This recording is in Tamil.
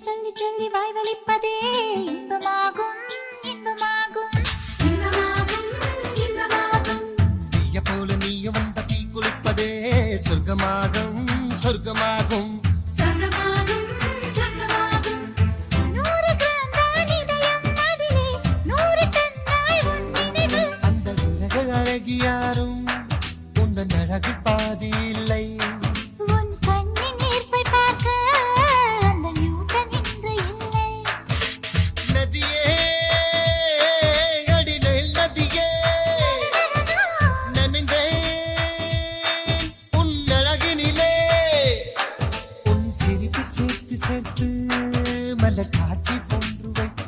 சொல்லி சொல்லி வாய் வலிப்பதே இன்பமாகும் இன்பமாகும் இன்பமாகும் இன்பமாகும். தீய போல நீயும் வந்த தீ குளிப்பதே சொர்க்கமாகும் சொர்க்கமாகும் சொர்க்கமாகும் சொர்க்கமாகும். 100 கிராம் தான் இதயம் அதிலே 100 கண்ணாய் உன் நினைவு. அந்த உலக அழகி யாரும் உந்தன் அழகு பாதி இல்லை. உன் கண்ணின் ஈர்ப்பை பார்க்க அந்த நியூட்டன் இன்று இல்லை. நதியே அடிநெல் நதியே நனைந்தேன் உன் அழகினிலே. உன் சிரிப்பு சேர்த்து சேர்த்து மலர் காட்சி போன்று வைக்க